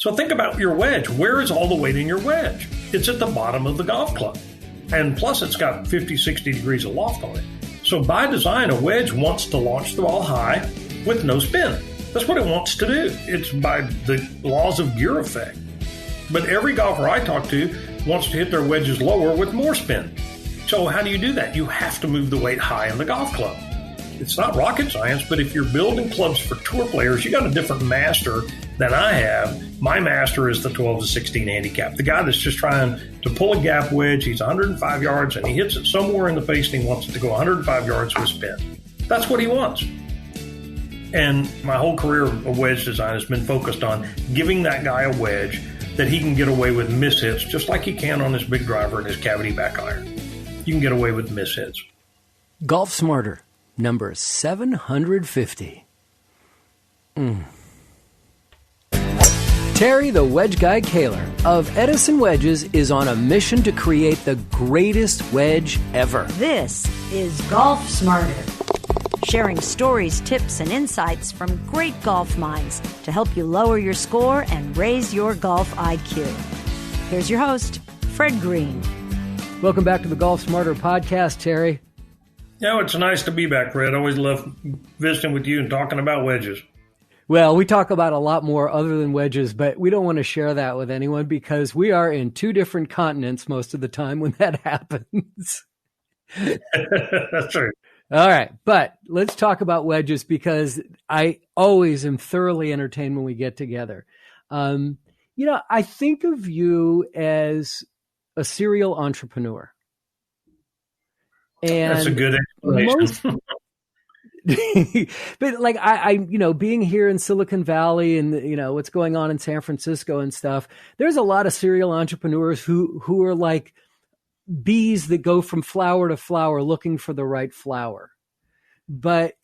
So think about your wedge. Where is all the weight in your wedge? It's at the bottom of the golf club. And plus it's got 50, 60 degrees of loft on it. So by design, a wedge wants to launch the ball high with no spin. That's what it wants to do. It's by the laws of gear effect. But every golfer I talk to wants to hit their wedges lower with more spin. So how do you do that? You have to move the weight high in the golf club. It's not rocket science, but if you're building clubs for tour players, you got a different master than I have. My master is the 12 to 16 handicap. The guy that's just trying to pull a gap wedge. He's 105 yards and he hits it somewhere in the face and he wants it to go 105 yards with spin. That's what he wants. And my whole career of wedge design has been focused on giving that guy a wedge that he can get away with mishits, just like he can on his big driver and his cavity back iron. You can get away with mishits. Golf Smarter, number 750. Terry the Wedge Guy Koehler of Edison Wedges is on a mission to create the greatest wedge ever. This is Golf Smarter, sharing stories, tips, and insights from great golf minds to help you lower your score and raise your golf IQ. Here's your host, Fred Green. Welcome back to the Golf Smarter podcast, Terry. Yeah, it's nice to be back, Fred. I always love visiting with you and talking about wedges. Well, we talk about a lot more other than wedges, but we don't want to share that with anyone because we are in two different continents most of the time when that happens. That's true. All right, but let's talk about wedges because I always am thoroughly entertained when we get together. I think of you as a serial entrepreneur. And that's a good explanation. But like I being here in Silicon Valley and what's going on in San Francisco and stuff, there's a lot of serial entrepreneurs who are like bees that go from flower to flower looking for the right flower. But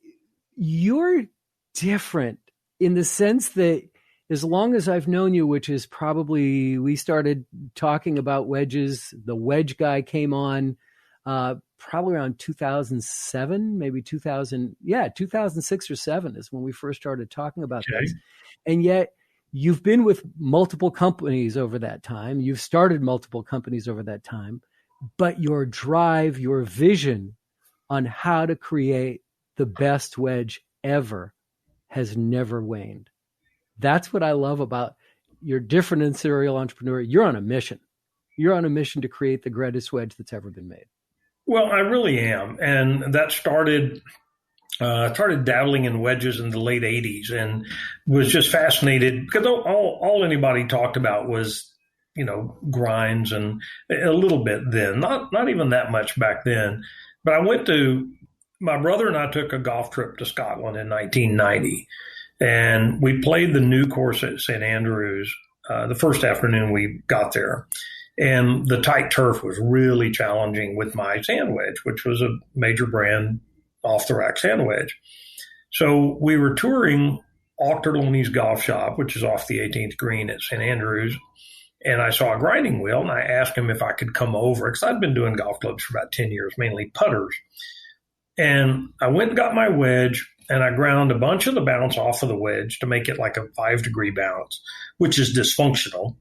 you're different in the sense that as long as I've known you, which is probably we started talking about wedges, the wedge guy came on probably around 2007, maybe 2006 or 7 is when we first started talking about this. And yet you've been with multiple companies over that time. You've started multiple companies over that time, but your drive, your vision on how to create the best wedge ever has never waned. That's what I love about you're different than serial entrepreneur. You're on a mission. You're on a mission to create the greatest wedge that's ever been made. Well, I really am. And that started dabbling in wedges in the late 80s and was just fascinated because all anybody talked about was, grinds and a little bit then, not even that much back then. But my brother and I took a golf trip to Scotland in 1990 and we played the new course at St. Andrews the first afternoon we got there. And the tight turf was really challenging with my sand wedge, which was a major brand off-the-rack sand wedge. So we were touring Auchterlonie's golf shop, which is off the 18th green at St. Andrews. And I saw a grinding wheel, and I asked him if I could come over, because I'd been doing golf clubs for about 10 years, mainly putters. And I went and got my wedge, and I ground a bunch of the bounce off of the wedge to make it like a 5-degree bounce, which is dysfunctional.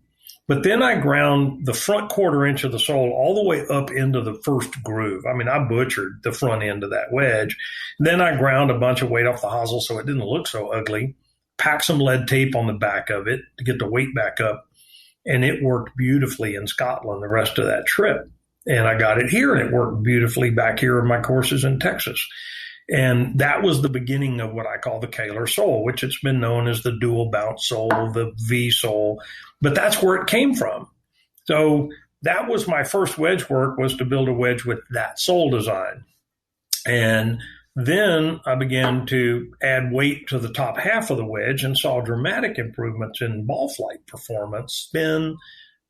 But then I ground the front quarter inch of the sole all the way up into the first groove. I mean, I butchered the front end of that wedge. Then I ground a bunch of weight off the hosel so it didn't look so ugly, packed some lead tape on the back of it to get the weight back up, and it worked beautifully in Scotland the rest of that trip. And I got it here, and it worked beautifully back here in my courses in Texas. And that was the beginning of what I call the Koehler sole, which it's been known as the dual bounce sole, the V sole, but that's where it came from. So that was my first wedge work, was to build a wedge with that sole design. And then I began to add weight to the top half of the wedge and saw dramatic improvements in ball flight performance, spin,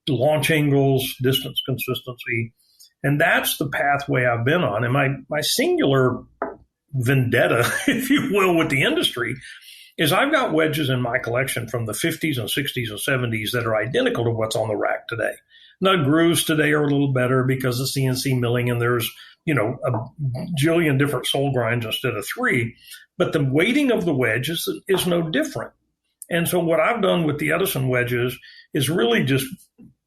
launch angles, distance consistency. And that's the pathway I've been on. And my singular vendetta, if you will, with the industry is I've got wedges in my collection from the 50s and 60s and 70s that are identical to what's on the rack today. Now, grooves today are a little better because of CNC milling and there's, a jillion different sole grinds instead of 3. But the weighting of the wedge is no different. And so what I've done with the Edison wedges is really just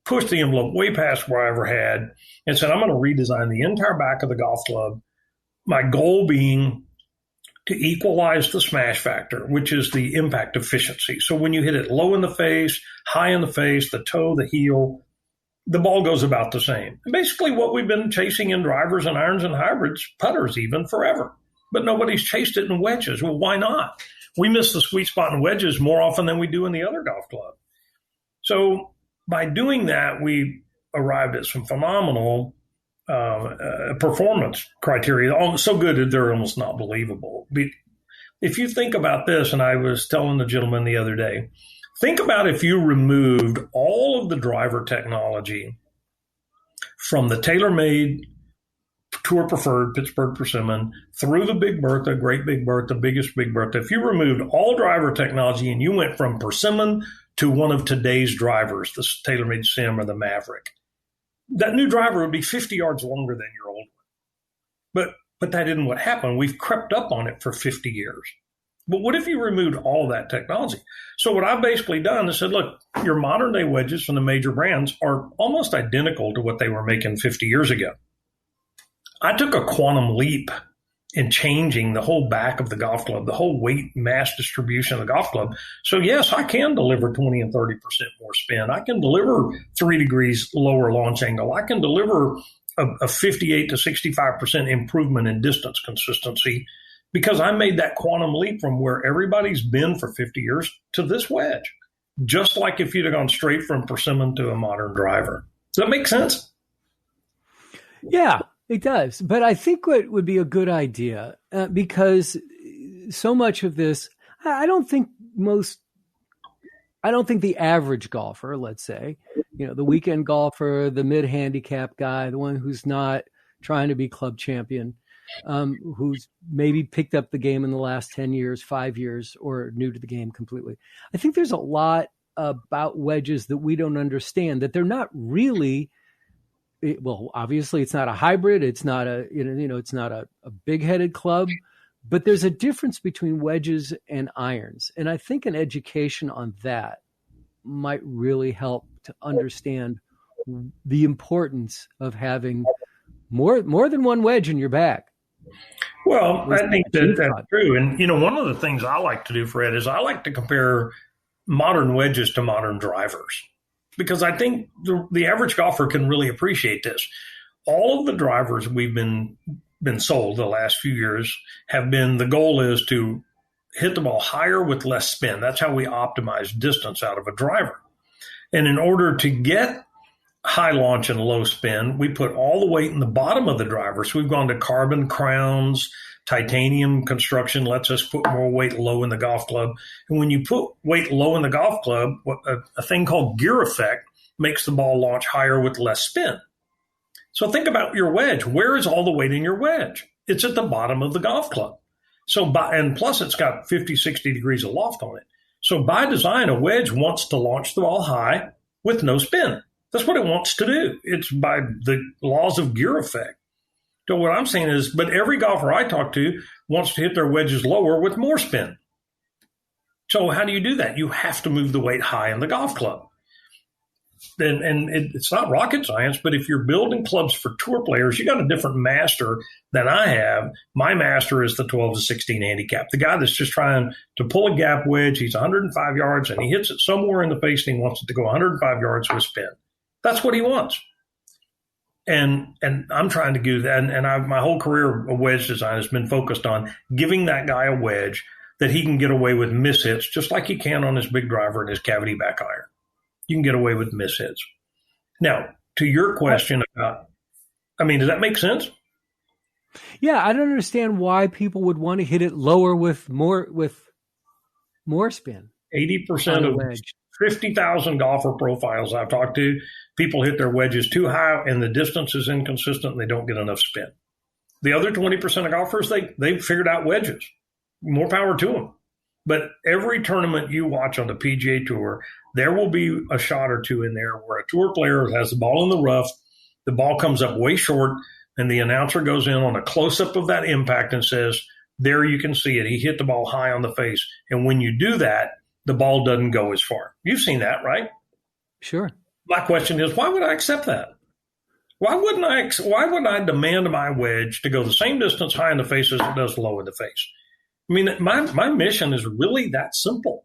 push the envelope way past what I ever had and said, I'm going to redesign the entire back of the golf club. My goal being to equalize the smash factor, which is the impact efficiency. So when you hit it low in the face, high in the face, the toe, the heel, the ball goes about the same. And basically what we've been chasing in drivers and irons and hybrids, putters even, forever. But nobody's chased it in wedges. Well, why not? We miss the sweet spot in wedges more often than we do in the other golf club. So by doing that, we arrived at some phenomenal performance criteria. So good that they're almost not believable. If you think about this, and I was telling the gentleman the other day, think about if you removed all of the driver technology from the TaylorMade Tour Preferred Pittsburgh Persimmon through the Big Bertha, Great Big Bertha, biggest Big Bertha. If you removed all driver technology and you went from Persimmon to one of today's drivers, the TaylorMade Sim or the Maverick, that new driver would be 50 yards longer than your old one. But that isn't what happened. We've crept up on it for 50 years. But what if you removed all that technology? So what I've basically done is said, look, your modern day wedges from the major brands are almost identical to what they were making 50 years ago. I took a quantum leap in changing the whole back of the golf club, the whole weight mass distribution of the golf club. So yes, I can deliver 20 and 30% more spin. I can deliver 3 degrees lower launch angle. I can deliver a 58 to 65% improvement in distance consistency because I made that quantum leap from where everybody's been for 50 years to this wedge, just like if you'd have gone straight from Persimmon to a modern driver. Does that make sense? Yeah, it does. But I think what would be a good idea, because so much of this, I don't think the average golfer, let's say, the weekend golfer, the mid-handicap guy, the one who's not trying to be club champion, who's maybe picked up the game in the last 10 years, 5 years, or new to the game completely. I think there's a lot about wedges that we don't understand, that they're not really, well, obviously it's not a hybrid. It's not it's not a big-headed club, but there's a difference between wedges and irons. And I think an education on that might really help to understand the importance of having more than one wedge in your bag. Well, I think that's true. And, one of the things I like to do, Fred, is I like to compare modern wedges to modern drivers, because I think the average golfer can really appreciate this. All of the drivers we've been sold the last few years have been, the goal is to hit the ball higher with less spin. That's how we optimize distance out of a driver. And in order to get high launch and low spin, we put all the weight in the bottom of the driver. So we've gone to carbon crowns, titanium construction lets us put more weight low in the golf club. And when you put weight low in the golf club, a thing called gear effect makes the ball launch higher with less spin. So think about your wedge. Where is all the weight in your wedge? It's at the bottom of the golf club. And plus it's got 50, 60 degrees of loft on it. So by design, a wedge wants to launch the ball high with no spin. That's what it wants to do. It's by the laws of gear effect. So what I'm saying is, but every golfer I talk to wants to hit their wedges lower with more spin. So how do you do that? You have to move the weight high in the golf club. And it's not rocket science, but if you're building clubs for tour players, you got a different master than I have. My master is the 12 to 16 handicap, the guy that's just trying to pull a gap wedge. He's 105 yards and he hits it somewhere in the face and he wants it to go 105 yards with spin. That's what he wants. And I'm trying to do that. And my whole career of wedge design has been focused on giving that guy a wedge that he can get away with mishits, just like he can on his big driver and his cavity back iron. You can get away with mishits. Now, to your question about, does that make sense? Yeah, I don't understand why people would want to hit it lower with more spin. 80% of 50,000 golfer profiles I've talked to, people hit their wedges too high and the distance is inconsistent and they don't get enough spin. The other 20% of golfers, they've figured out wedges. More power to them. But every tournament you watch on the PGA Tour, there will be a shot or two in there where a tour player has the ball in the rough, the ball comes up way short, and the announcer goes in on a close-up of that impact and says, there you can see it. He hit the ball high on the face. And when you do that, the ball doesn't go as far. You've seen that, right? Sure. My question is, why would I accept that? Why wouldn't I demand my wedge to go the same distance high in the face as it does low in the face? I mean, my mission is really that simple.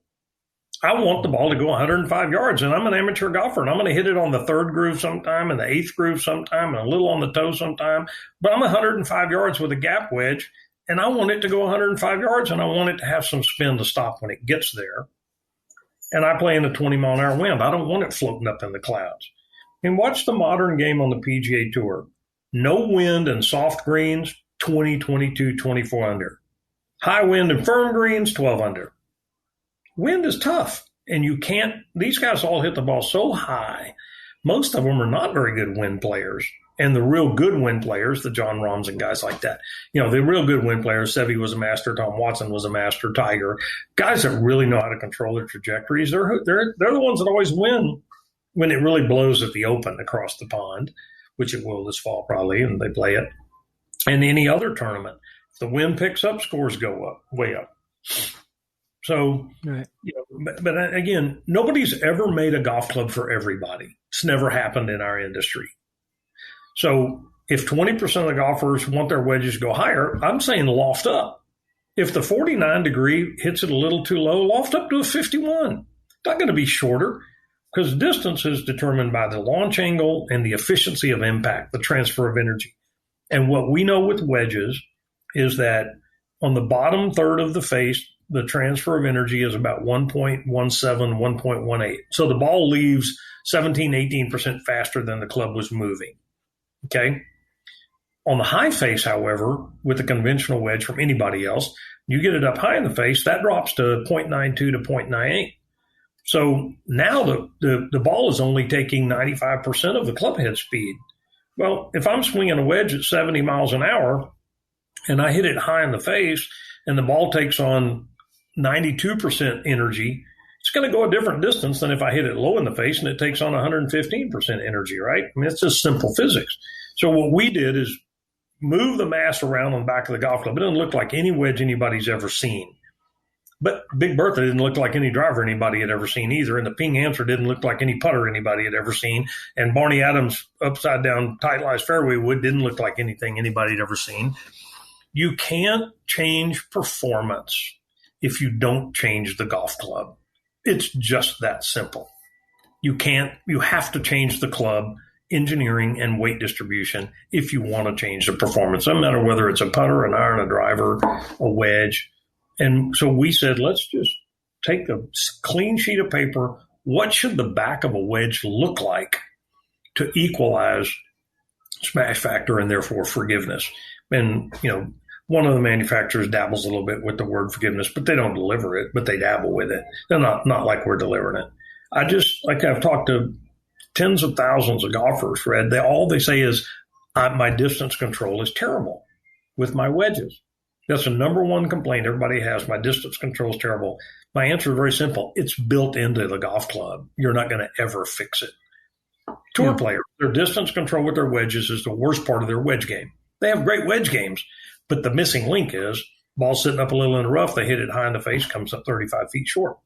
I want the ball to go 105 yards, and I'm an amateur golfer, and I'm going to hit it on the third groove sometime and the eighth groove sometime and a little on the toe sometime. But I'm 105 yards with a gap wedge, and I want it to go 105 yards, and I want it to have some spin to stop when it gets there. And I play in a 20-mile-an-hour wind. I don't want it floating up in the clouds. And watch the modern game on the PGA Tour. No wind and soft greens, 20, 22, 24 under. High wind and firm greens, 12 under. Wind is tough, and these guys all hit the ball so high. Most of them are not very good wind players. And the real good wind players, the John Rahms and guys like that, the real good wind players, Seve was a master, Tom Watson was a master, Tiger, guys that really know how to control their trajectories, they're the ones that always win when it really blows at the Open across the pond, which it will this fall probably, and they play it. And any other tournament, if the wind picks up, scores go up, way up. So, right. But again, nobody's ever made a golf club for everybody. It's never happened in our industry. So if 20% of the golfers want their wedges to go higher, I'm saying loft up. If the 49 degree hits it a little too low, loft up to a 51. It's not going to be shorter because distance is determined by the launch angle and the efficiency of impact, the transfer of energy. And what we know with wedges is that on the bottom third of the face, the transfer of energy is about 1.17, 1.18. So the ball leaves 17, 18% faster than the club was moving. Okay. On the high face, however, with a conventional wedge from anybody else, you get it up high in the face, that drops to 0.92 to 0.98. So now the ball is only taking 95% of the club head speed. Well, if I'm swinging a wedge at 70 miles an hour and I hit it high in the face and the ball takes on 92% energy, it's going to go a different distance than if I hit it low in the face and it takes on 115% energy, right? I mean, it's just simple physics. So what we did is move the mass around on the back of the golf club. It doesn't look like any wedge anybody's ever seen. But Big Bertha didn't look like any driver anybody had ever seen either. And the Ping Answer didn't look like any putter anybody had ever seen. And Barney Adams' upside down tight lies fairway wood didn't look like anything anybody had ever seen. You can't change performance if you don't change the golf club. It's just that simple. You have to change the club engineering and weight distribution if you want to change the performance. No matter whether it's a putter, an iron, a driver, a wedge. And so we said, let's just take a clean sheet of paper. What should the back of a wedge look like to equalize smash factor and therefore forgiveness? And, one of the manufacturers dabbles a little bit with the word forgiveness, but they don't deliver it, but they dabble with it. They're not like we're delivering it. I've talked to tens of thousands of golfers, Fred. All they say is, my distance control is terrible with my wedges. That's the number one complaint everybody has. My distance control is terrible. My answer is very simple. It's built into the golf club. You're not going to ever fix it. Tour players, their distance control with their wedges is the worst part of their wedge game. They have great wedge games, but the missing link is ball sitting up a little in the rough. They hit it high in the face, comes up 35 feet short.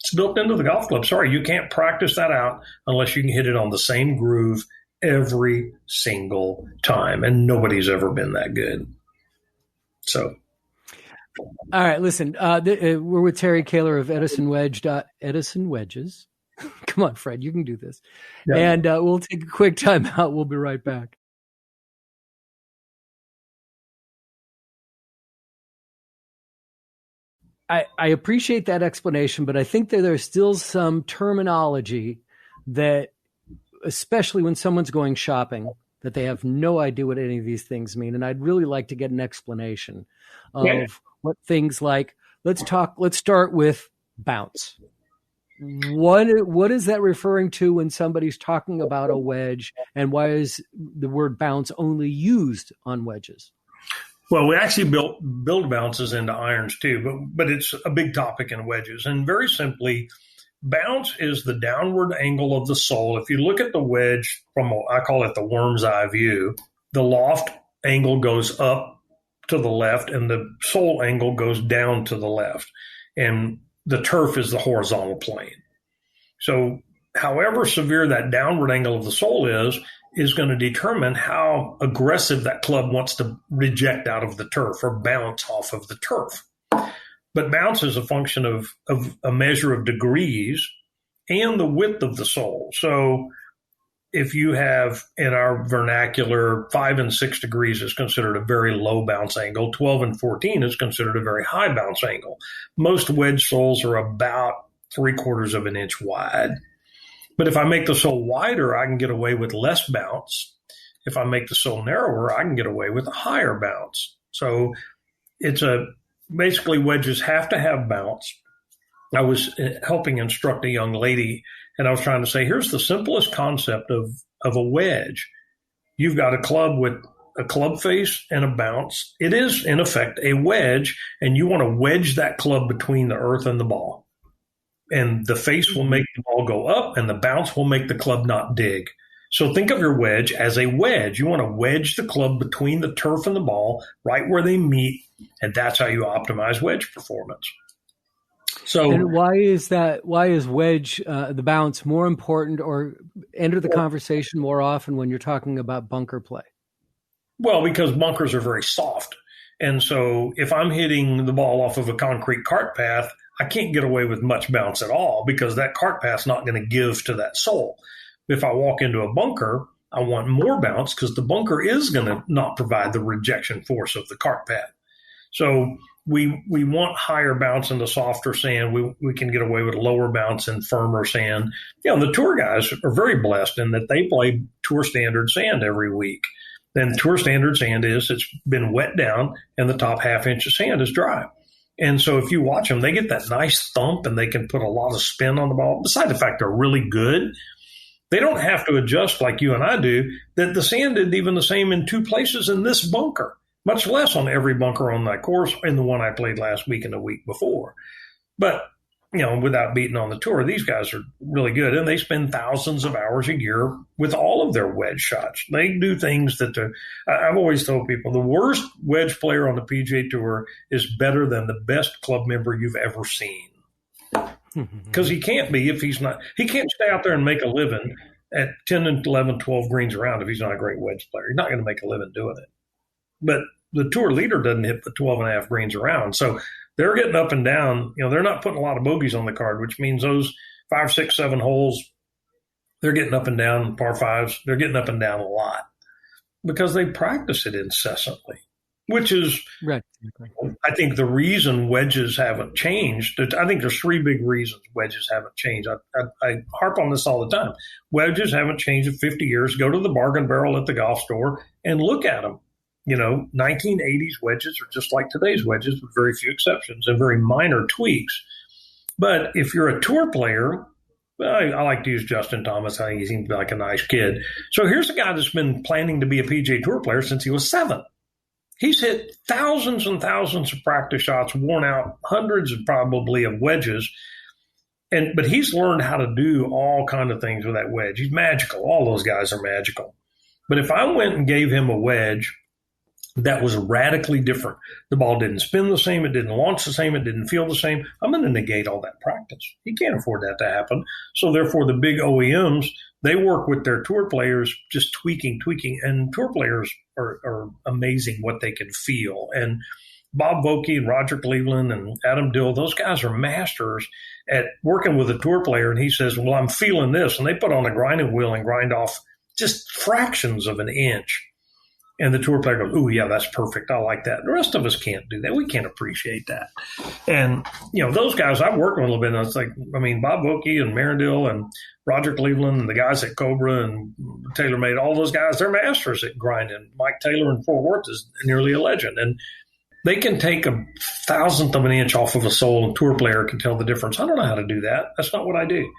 It's built into the golf club. Sorry, you can't practice that out unless you can hit it on the same groove every single time. And nobody's ever been that good. So. All right, listen, we're with Terry Koehler of Edison Wedges. Come on, Fred, you can do this. Yeah. And we'll take a quick time out. We'll be right back. I appreciate that explanation, but I think that there's still some terminology that, especially when someone's going shopping, that they have no idea what any of these things mean. And I'd really like to get an explanation of what things like, let's start with bounce. What is that referring to when somebody's talking about a wedge, and why is the word bounce only used on wedges? Well, we actually build bounces into irons too, but it's a big topic in wedges. And very simply, bounce is the downward angle of the sole. If you look at the wedge I call it the worm's eye view, the loft angle goes up to the left and the sole angle goes down to the left. And the turf is the horizontal plane. So however severe that downward angle of the sole is going to determine how aggressive that club wants to reject out of the turf or bounce off of the turf. But bounce is a function of a measure of degrees and the width of the sole. So if you have, in our vernacular, 5 and 6 degrees is considered a very low bounce angle. 12 and 14 is considered a very high bounce angle. Most wedge soles are about 3/4 of an inch wide. But if I make the sole wider, I can get away with less bounce. If I make the sole narrower, I can get away with a higher bounce. So basically wedges have to have bounce. I was helping instruct a young lady, and I was trying to say, here's the simplest concept of a wedge. You've got a club with a club face and a bounce. It is, in effect, a wedge, and you want to wedge that club between the earth and the ball. And the face will make the ball go up, and the bounce will make the club not dig. So think of your wedge as a wedge. You want to wedge the club between the turf and the ball, right where they meet, and that's how you optimize wedge performance. So, and why is that? Why is wedge the bounce more important, or enter the conversation more often when you're talking about bunker play? Well, because bunkers are very soft, and so if I'm hitting the ball off of a concrete cart path, I can't get away with much bounce at all because that cart path's not going to give to that sole. If I walk into a bunker, I want more bounce because the bunker is going to not provide the rejection force of the cart path. So we want higher bounce in the softer sand. We can get away with lower bounce in firmer sand. The tour guys are very blessed in that they play tour standard sand every week. Then tour standard sand it's been wet down and the top half inch of sand is dry. And so if you watch them, they get that nice thump and they can put a lot of spin on the ball. Besides the fact they're really good, they don't have to adjust like you and I do, that the sand isn't even the same in 2 places in this bunker, much less on every bunker on that course and the one I played last week and the week before. But, without beating on the tour, these guys are really good, and they spend thousands of hours a year with all of their wedge shots. They do things that I've always told people, the worst wedge player on the PGA Tour is better than the best club member you've ever seen. Because he can't be if he's not. He can't stay out there and make a living at 10 and 11, 12 greens around if he's not a great wedge player. He's not going to make a living doing it. But the tour leader doesn't hit the 12 and a half greens around. So they're getting up and down. They're not putting a lot of bogeys on the card, which means those 5, 6, 7 holes, they're getting up and down, par fives. They're getting up and down a lot because they practice it incessantly, which is, right. I think, the reason wedges haven't changed. I think there's 3 big reasons wedges haven't changed. I harp on this all the time. Wedges haven't changed in 50 years. Go to the bargain barrel at the golf store and look at them. 1980s wedges are just like today's wedges with very few exceptions and very minor tweaks. But if you're a tour player, I like to use Justin Thomas. I think he seems like a nice kid. So here's a guy that's been planning to be a PGA Tour player since he was 7. He's hit thousands and thousands of practice shots, worn out hundreds and probably of wedges. But he's learned how to do all kinds of things with that wedge. He's magical. All those guys are magical. But if I went and gave him a wedge that was radically different, the ball didn't spin the same, it didn't launch the same, it didn't feel the same, I'm going to negate all that practice. He can't afford that to happen. So therefore, the big OEMs, they work with their tour players, just tweaking. And tour players are amazing what they can feel. And Bob Vokey and Roger Cleveland and Adam Dill, those guys are masters at working with a tour player. And he says, well, I'm feeling this. And they put on a grinding wheel and grind off just fractions of an inch. And the tour player goes, ooh, yeah, that's perfect. I like that. The rest of us can't do that. We can't appreciate that. And, those guys, I've worked with a little bit. And it's like, Bob Vokey and Merendil and Roger Cleveland and the guys at Cobra and TaylorMade, all those guys, they're masters at grinding. Mike Taylor in Fort Worth is nearly a legend. And they can take a thousandth of an inch off of a sole, and tour player can tell the difference. I don't know how to do that. That's not what I do.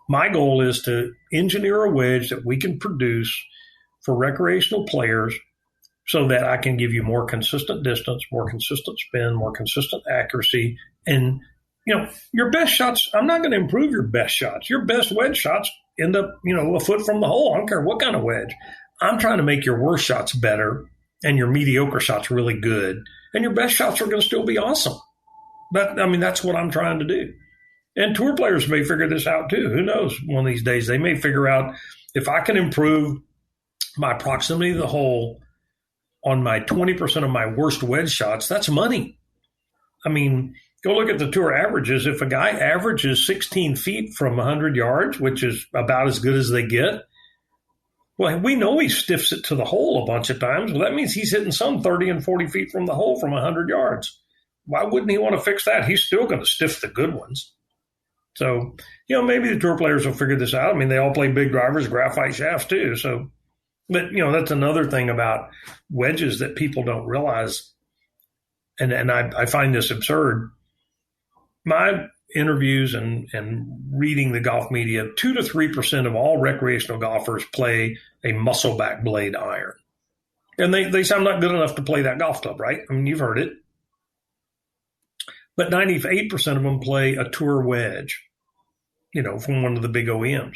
My goal is to engineer a wedge that we can produce for recreational players so that I can give you more consistent distance, more consistent spin, more consistent accuracy. And, your best shots, I'm not going to improve your best shots. Your best wedge shots end up, a foot from the hole. I don't care what kind of wedge. I'm trying to make your worst shots better and your mediocre shots really good. And your best shots are going to still be awesome. That's what I'm trying to do. And tour players may figure this out too. Who knows? One of these days they may figure out if I can improve my proximity to the hole on my 20% of my worst wedge shots, that's money. I mean, go look at the tour averages. If a guy averages 16 feet from 100 yards, which is about as good as they get, well, we know he stiffs it to the hole a bunch of times. Well, that means he's hitting some 30 and 40 feet from the hole from 100 yards. Why wouldn't he want to fix that? He's still going to stiff the good ones. So, maybe the tour players will figure this out. I mean, they all play big drivers, graphite shafts too. So, but, that's another thing about wedges that people don't realize. And I find this absurd. My interviews and reading the golf media, 2 to 3% of all recreational golfers play a muscleback blade iron. And they say I'm not good enough to play that golf club, right? I mean, you've heard it. But 98% of them play a tour wedge, from one of the big OEMs.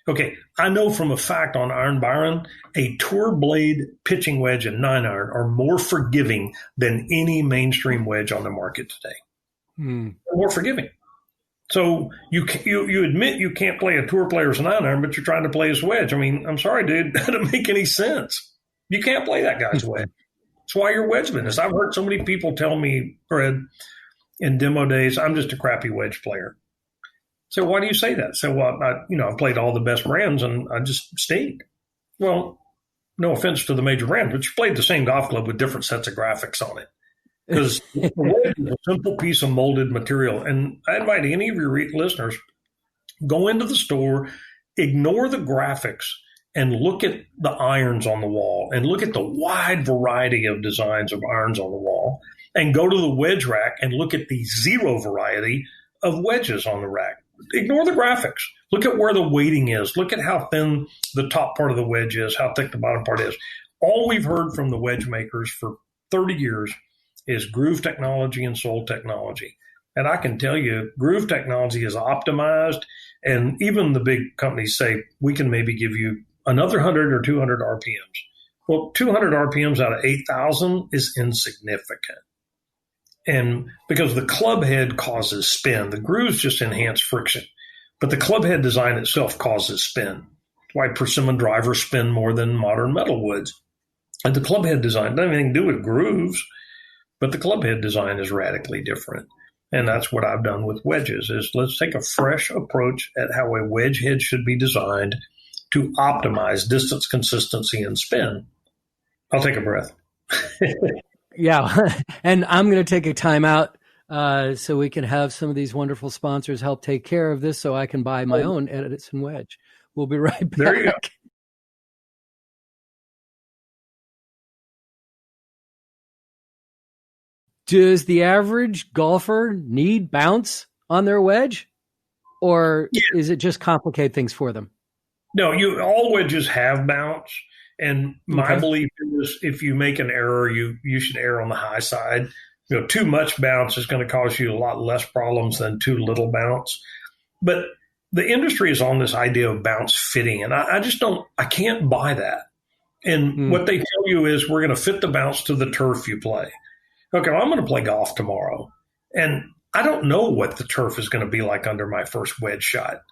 Okay, I know from a fact on Iron Byron, a tour blade pitching wedge and 9-iron are more forgiving than any mainstream wedge on the market today. They're more forgiving. So you admit you can't play a tour player's 9-iron, but you're trying to play his wedge. I mean, I'm sorry, dude, that doesn't make any sense. You can't play that guy's wedge. That's why you're wedge business. I've heard so many people tell me, Fred, in demo days, I'm just a crappy wedge player. So why do you say that? So, well, I played all the best brands and I just stayed. Well, no offense to the major brand, but you played the same golf club with different sets of graphics on it. Because the wedge is a simple piece of molded material. And I invite any of your listeners, go into the store, ignore the graphics, and look at the irons on the wall and look at the wide variety of designs of irons on the wall, and go to the wedge rack and look at the zero variety of wedges on the rack. Ignore the graphics. Look at where the weighting is. Look at how thin the top part of the wedge is, how thick the bottom part is. All we've heard from the wedge makers for 30 years is groove technology and sole technology. And I can tell you, groove technology is optimized, and even the big companies say, we can maybe give you another 100 or 200 RPMs. Well, 200 RPMs out of 8,000 is insignificant. And because the club head causes spin, the grooves just enhance friction. But the club head design itself causes spin. That's why persimmon drivers spin more than modern metal woods. And the club head design doesn't have anything to do with grooves, but the club head design is radically different. And that's what I've done with wedges, is let's take a fresh approach at how a wedge head should be designed to optimize distance, consistency, and spin. I'll take a breath. Yeah, and I'm going to take a time out so we can have some of these wonderful sponsors help take care of this so I can buy my own Edison Wedge. We'll be right back. There you go. Does the average golfer need bounce on their wedge, or is it just complicate things for them? No, all wedges have bounce. And my belief is if you make an error, you should err on the high side. Too much bounce is going to cause you a lot less problems than too little bounce. But the industry is on this idea of bounce fitting, and I can't buy that. And what they tell you is we're going to fit the bounce to the turf you play. Okay, well, I'm going to play golf tomorrow, and I don't know what the turf is going to be like under my first wedge shot.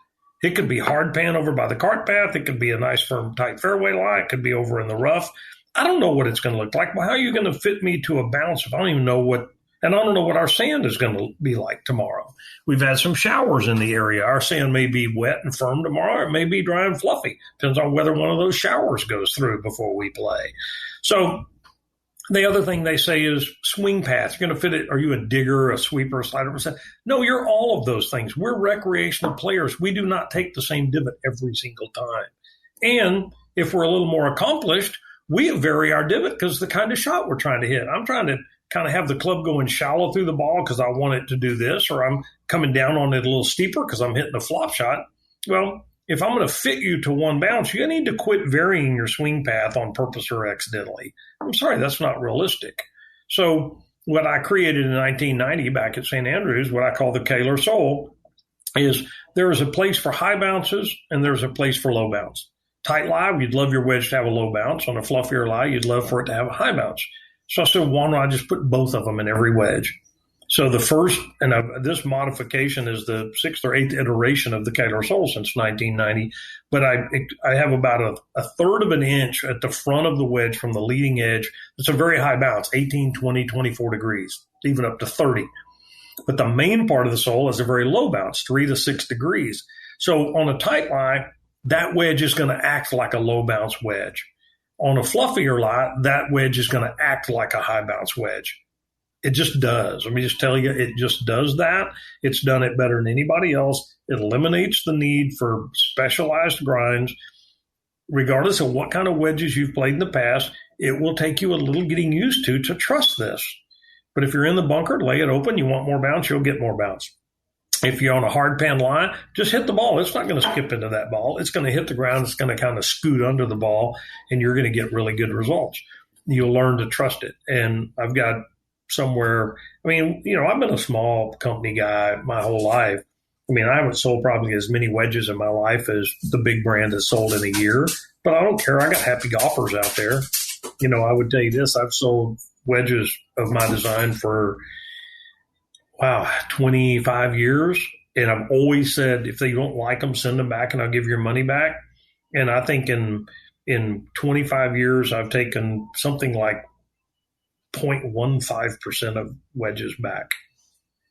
It could be hard pan over by the cart path. It could be a nice firm tight fairway lie. It could be over in the rough. I don't know what it's going to look like. Well, how are you going to fit me to a bounce if I don't even know what, and I don't know what our sand is going to be like tomorrow. We've had some showers in the area. Our sand may be wet and firm tomorrow. It may be dry and fluffy. Depends on whether one of those showers goes through before we play. So the other thing they say is swing path. You're going to fit it. Are you a digger, a sweeper, a slider? No, you're all of those things. We're recreational players. We do not take the same divot every single time. And if we're a little more accomplished, we vary our divot because the kind of shot we're trying to hit. I'm trying to kind of have the club going shallow through the ball because I want it to do this, or I'm coming down on it a little steeper because I'm hitting a flop shot. Well, if I'm going to fit you to one bounce, you need to quit varying your swing path on purpose or accidentally. I'm sorry, that's not realistic. So what I created in 1990 back at St. Andrews, what I call the Koehler Soul, is there is a place for high bounces and there's a place for low bounce. Tight lie, you'd love your wedge to have a low bounce. On a fluffier lie, you'd love for it to have a high bounce. So I said, why don't I just put both of them in every wedge? So the first, and this modification is the 6th or 8th iteration of the Koehler sole since 1990. But I have about a third of an inch at the front of the wedge from the leading edge. It's a very high bounce, 18, 20, 24 degrees, even up to 30. But the main part of the sole is a very low bounce, 3 to 6 degrees. So on a tight lie, that wedge is going to act like a low bounce wedge. On a fluffier lie, that wedge is going to act like a high bounce wedge. It just does. Let me just tell you, it just does that. It's done it better than anybody else. It eliminates the need for specialized grinds. Regardless of what kind of wedges you've played in the past, it will take you a little getting used to trust this. But if you're in the bunker, lay it open. You want more bounce, you'll get more bounce. If you're on a hard pan line, just hit the ball. It's not going to skip into that ball. It's going to hit the ground. It's going to kind of scoot under the ball, and you're going to get really good results. You'll learn to trust it. And I've got somewhere, I've been a small company guy my whole life. I haven't sold probably as many wedges in my life as the big brand has sold in a year, but I don't care. I got happy golfers out there. I would tell you this, I've sold wedges of my design for, 25 years. And I've always said, if they don't like them, send them back and I'll give your money back. And I think in 25 years, I've taken something like 0.15% of wedges back.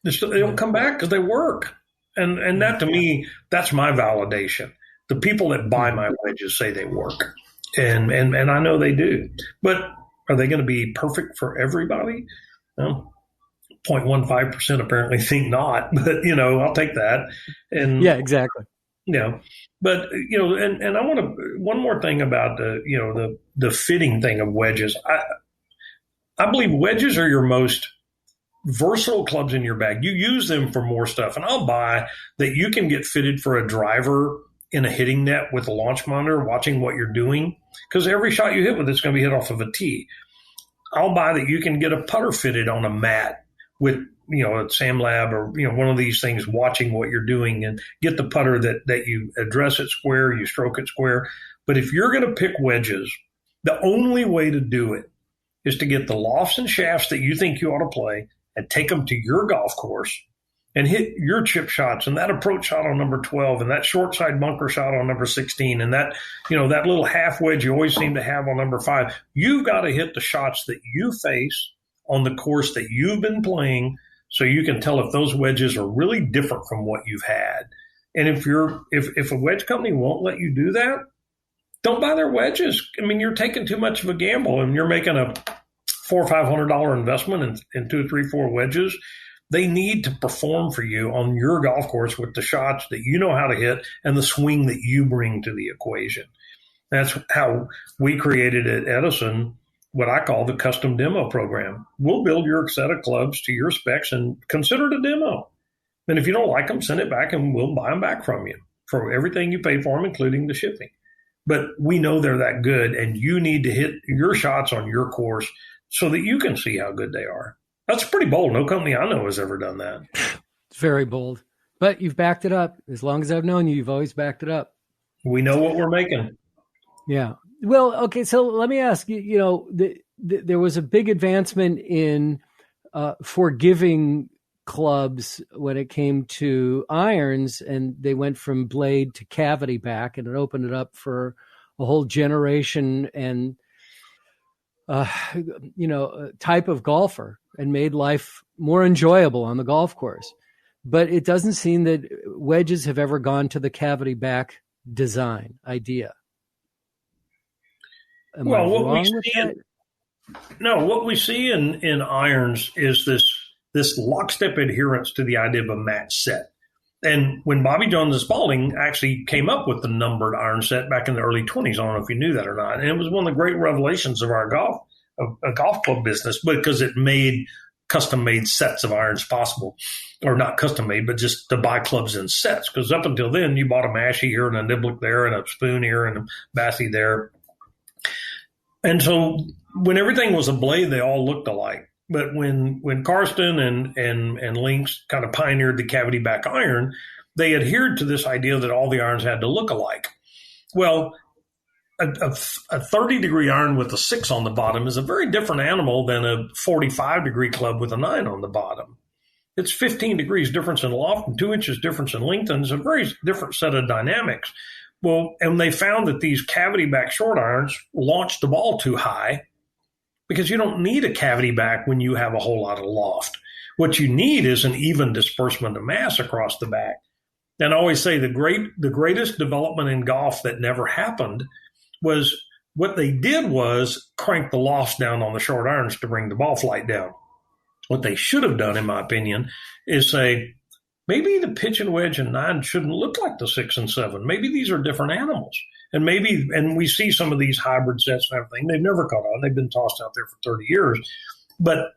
They don't come back because they work. And that, to me, that's my validation. The people that buy my wedges say they work. And I know they do. But are they going to be perfect for everybody? No. 0.15% apparently think not. But, I'll take that. And yeah, exactly. But, and I want to, one more thing about the fitting thing of wedges. I believe wedges are your most versatile clubs in your bag. You use them for more stuff. And I'll buy that you can get fitted for a driver in a hitting net with a launch monitor, watching what you're doing. Because every shot you hit with it's going to be hit off of a tee. I'll buy that you can get a putter fitted on a mat with, a Sam Lab or, one of these things watching what you're doing, and get the putter that you address it square, you stroke it square. But if you're going to pick wedges, the only way to do it is to get the lofts and shafts that you think you ought to play and take them to your golf course and hit your chip shots and that approach shot on number 12 and that short side bunker shot on number 16 and that, that little half wedge you always seem to have on number 5. You've got to hit the shots that you face on the course that you've been playing so you can tell if those wedges are really different from what you've had. And if a wedge company won't let you do that, don't buy their wedges. You're taking too much of a gamble, and you're making a $400 or $500 investment in 2, 3, 4 wedges. They need to perform for you on your golf course with the shots that you know how to hit and the swing that you bring to the equation. That's how we created at Edison what I call the custom demo program. We'll build your set of clubs to your specs and consider it a demo. And if you don't like them, send it back and we'll buy them back from you for everything you pay for them, including the shipping. But we know they're that good, and you need to hit your shots on your course so that you can see how good they are. That's pretty bold. No company I know has ever done that. It's very bold. But you've backed it up. As long as I've known you, you've always backed it up. We know what we're making. Yeah. Well, okay, so let me ask you, there was a big advancement in forgiving clubs when it came to irons, and they went from blade to cavity back, and it opened it up for a whole generation and type of golfer, and made life more enjoyable on the golf course. But it doesn't seem that wedges have ever gone to the cavity back design idea. What we see in irons is this lockstep adherence to the idea of a match set. And when Bobby Jones and Spalding actually came up with the numbered iron set back in the early 20s, I don't know if you knew that or not. And it was one of the great revelations of our golf club business, because it made custom-made sets of irons possible. Or not custom-made, but just to buy clubs in sets. Because up until then, you bought a mashie here and a niblick there and a spoon here and a bathie there. And so when everything was a blade, they all looked alike. But when Karsten and Lynx kind of pioneered the cavity back iron, they adhered to this idea that all the irons had to look alike. Well, a 30-degree iron with a 6 on the bottom is a very different animal than a 45-degree club with a 9 on the bottom. It's 15 degrees difference in loft and 2 inches difference in length, and it's a very different set of dynamics. Well, and they found that these cavity back short irons launch the ball too high because you don't need a cavity back when you have a whole lot of loft. What you need is an even disbursement of mass across the back. And I always say the greatest development in golf that never happened was what they did was crank the lofts down on the short irons to bring the ball flight down. What they should have done, in my opinion, is say, maybe the pitch and wedge and 9 shouldn't look like the 6 and 7. Maybe these are different animals. And we see some of these hybrid sets and everything. They've never caught on. They've been tossed out there for 30 years. But,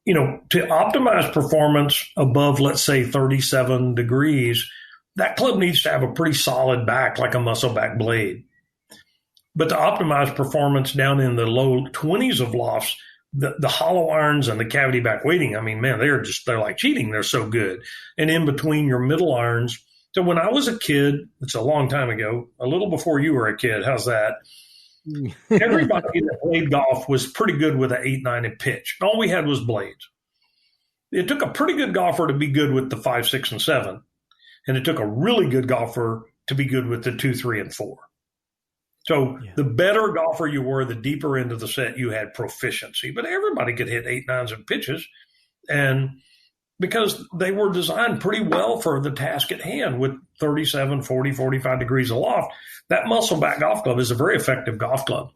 to optimize performance above, let's say, 37 degrees, that club needs to have a pretty solid back, like a muscle back blade. But to optimize performance down in the low 20s of lofts, the hollow irons and the cavity back weighting, I mean, man, they're like cheating. They're so good. And in between your middle irons. So when I was a kid, it's a long time ago, a little before you were a kid, how's that? Everybody that played golf was pretty good with an 8-9 and pitch. All we had was blades. It took a pretty good golfer to be good with the 5, 6, and 7. And it took a really good golfer to be good with the 2, 3, and 4. So the better golfer you were, the deeper into the set you had proficiency. But everybody could hit 8, 9s and pitches. And because they were designed pretty well for the task at hand with 37, 40, 45 degrees aloft, that muscle back golf club is a very effective golf club.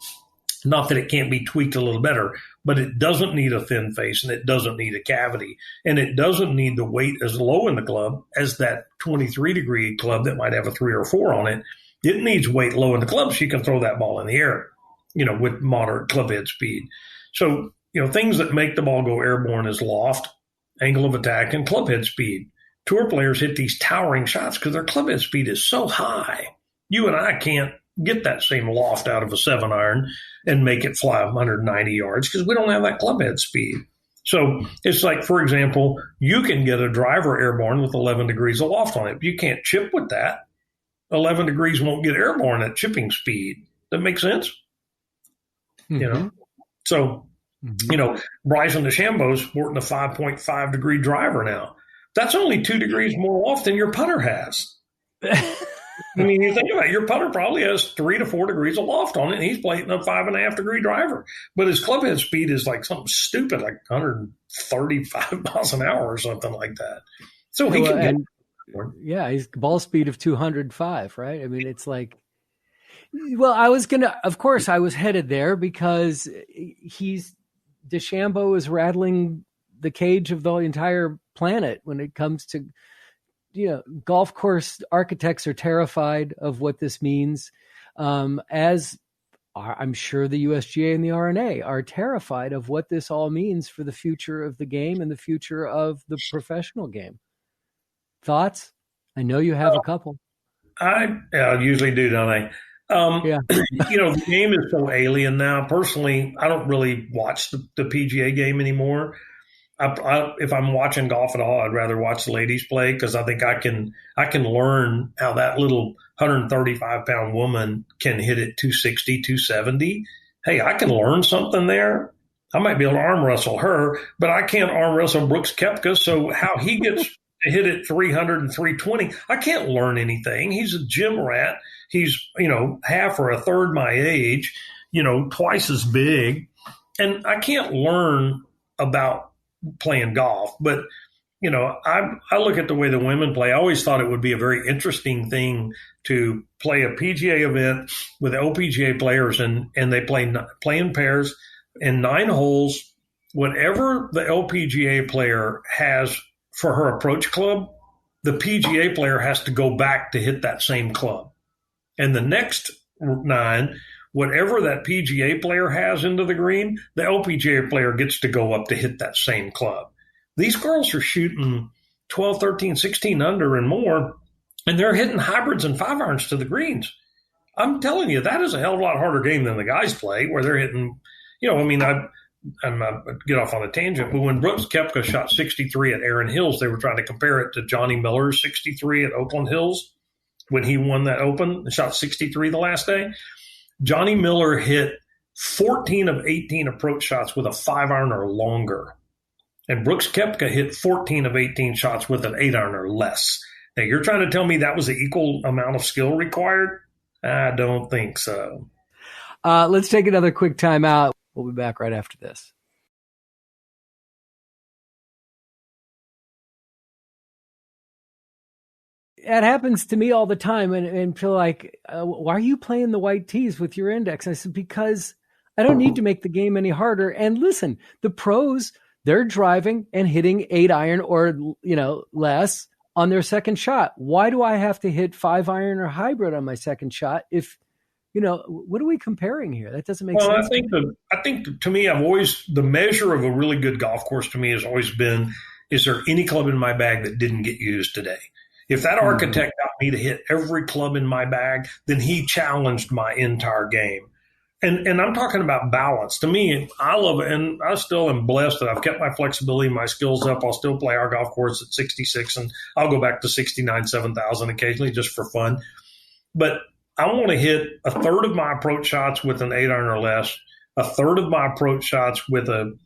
Not that it can't be tweaked a little better, but it doesn't need a thin face and it doesn't need a cavity. And it doesn't need the weight as low in the club as that 23-degree club that might have a 3 or 4 on it. It needs weight low in the club so you can throw that ball in the air, with moderate club head speed. So, things that make the ball go airborne is loft, angle of attack, and club head speed. Tour players hit these towering shots because their club head speed is so high. You and I can't get that same loft out of a 7-iron and make it fly 190 yards because we don't have that club head speed. So it's like, for example, you can get a driver airborne with 11 degrees of loft on it. You can't chip with that. 11 degrees won't get airborne at chipping speed. That makes sense? Mm-hmm. So, Bryson DeChambeau's sporting a 5.5 degree driver now. That's only 2 degrees more loft than your putter has. I mean, you think about it, your putter probably has 3 to 4 degrees of loft on it, and he's playing a 5.5 degree driver. But his club head speed is like something stupid, like 135 miles an hour or something like that. So he can get. He's ball speed of 205, right? I mean, it's like, well, I was headed there because DeChambeau is rattling the cage of the entire planet when it comes to, golf course architects are terrified of what this means. As I'm sure the USGA and the R&A are terrified of what this all means for the future of the game and the future of the professional game. Thoughts? I know you have a couple. I usually do, don't I? The game is so alien now. Personally, I don't really watch the PGA game anymore. If I'm watching golf at all, I'd rather watch the ladies play because I think I can learn how that little 135-pound woman can hit it 260, 270. Hey, I can learn something there. I might be able to arm wrestle her, but I can't arm wrestle Brooks Koepka. So how he gets to hit it 300 and 320, I can't learn anything. He's a gym rat. He's, half or a third my age, twice as big. And I can't learn about playing golf. But, I look at the way the women play. I always thought it would be a very interesting thing to play a PGA event with LPGA players, and they play in pairs in 9 holes. Whatever the LPGA player has for her approach club, the PGA player has to go back to hit that same club. And the next 9, whatever that PGA player has into the green, the LPGA player gets to go up to hit that same club. These girls are shooting 12, 13, 16 under and more, and they're hitting hybrids and 5-irons to the greens. I'm telling you, that is a hell of a lot harder game than the guys play, where they're hitting, I'm not get off on a tangent, but when Brooks Koepka shot 63 at Erin Hills, they were trying to compare it to Johnny Miller's 63 at Oakland Hills when he won that Open and shot 63 the last day. Johnny Miller hit 14 of 18 approach shots with a 5-iron or longer. And Brooks Koepka hit 14 of 18 shots with an 8-iron or less. Now, you're trying to tell me that was the equal amount of skill required? I don't think so. Let's take another quick time out. We'll be back right after this. It happens to me all the time, and feel like, why are you playing the white tees with your index? I said, because I don't need to make the game any harder. And listen, the pros, they're driving and hitting 8-iron or, less on their second shot. Why do I have to hit 5-iron or hybrid on my second shot? If, what are we comparing here? That doesn't make sense. Well, I think to me, the measure of a really good golf course to me has always been, is there any club in my bag that didn't get used today? If that architect got me to hit every club in my bag, then he challenged my entire game. And I'm talking about balance. To me, I love it, and I still am blessed that I've kept my flexibility, my skills up. I'll still play our golf course at 66, and I'll go back to 69, 7,000 occasionally just for fun. But I want to hit a third of my approach shots with an 8-iron or less, a third of my approach shots with a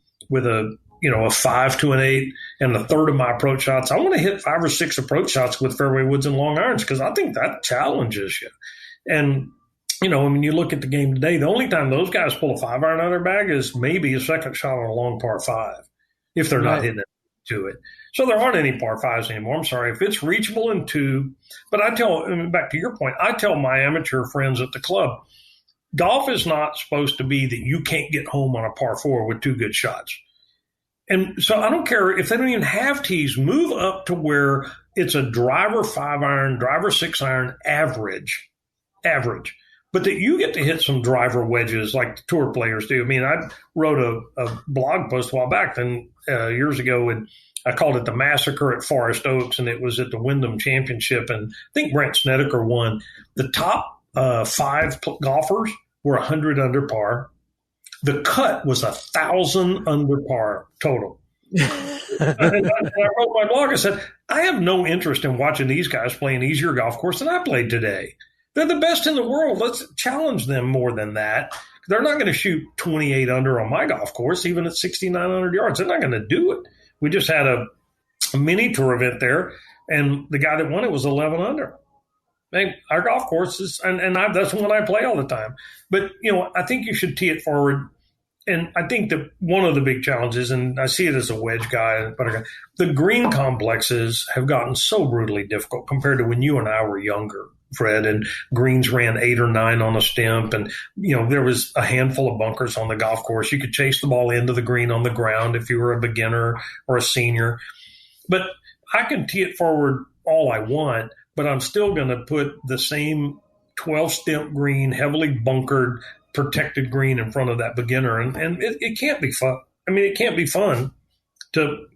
5 to an 8, and a third of my approach shots. I want to hit 5 or 6 approach shots with fairway woods and long irons because I think that challenges you. And, when you look at the game today, the only time those guys pull a 5-iron out of their bag is maybe a second shot on a long par 5 if they're not hitting it to it. So there aren't any par 5s anymore. I'm sorry. If it's reachable in 2, but back to your point, I tell my amateur friends at the club, golf is not supposed to be that you can't get home on a par 4 with 2 good shots. And so I don't care if they don't even have tees, move up to where it's a driver 5-iron, driver 6-iron average, but that you get to hit some driver wedges like the tour players do. I mean, I wrote a blog post a while back years ago, and I called it the Massacre at Forest Oaks, and it was at the Wyndham Championship. And I think Brent Snedeker won. The top 5 golfers were 100 under par. The cut was 1,000 under par total. And I wrote my blog. I said, I have no interest in watching these guys play an easier golf course than I played today. They're the best in the world. Let's challenge them more than that. They're not going to shoot 28 under on my golf course, even at 6,900 yards. They're not going to do it. We just had a mini tour event there, and the guy that won it was 11 under. Our golf courses, and that's one I play all the time. But, I think you should tee it forward. And I think that one of the big challenges, and I see it as a wedge guy, but the green complexes have gotten so brutally difficult compared to when you and I were younger, Fred, and greens ran 8 or 9 on a stimp. And, there was a handful of bunkers on the golf course. You could chase the ball into the green on the ground if you were a beginner or a senior. But I can tee it forward all I want, but I'm still going to put the same 12-stimp green, heavily bunkered, protected green in front of that beginner. And it can't be fun. I mean, it can't be fun to,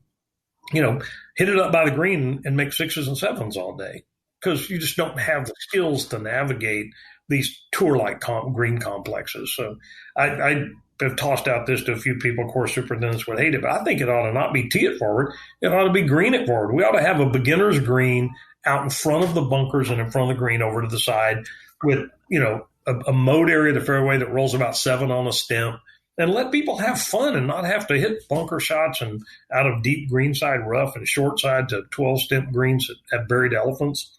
hit it up by the green and make 6s and 7s all day because you just don't have the skills to navigate these tour-like green complexes. So I have tossed out this to a few people. Course superintendents would hate it, but I think it ought to not be tee it forward. It ought to be green it forward. We ought to have a beginner's green out in front of the bunkers and in front of the green over to the side with, a mode area of the fairway that rolls about 7 on a stem, and let people have fun and not have to hit bunker shots and out of deep greenside rough and short side to 12-stimp greens at buried elephants.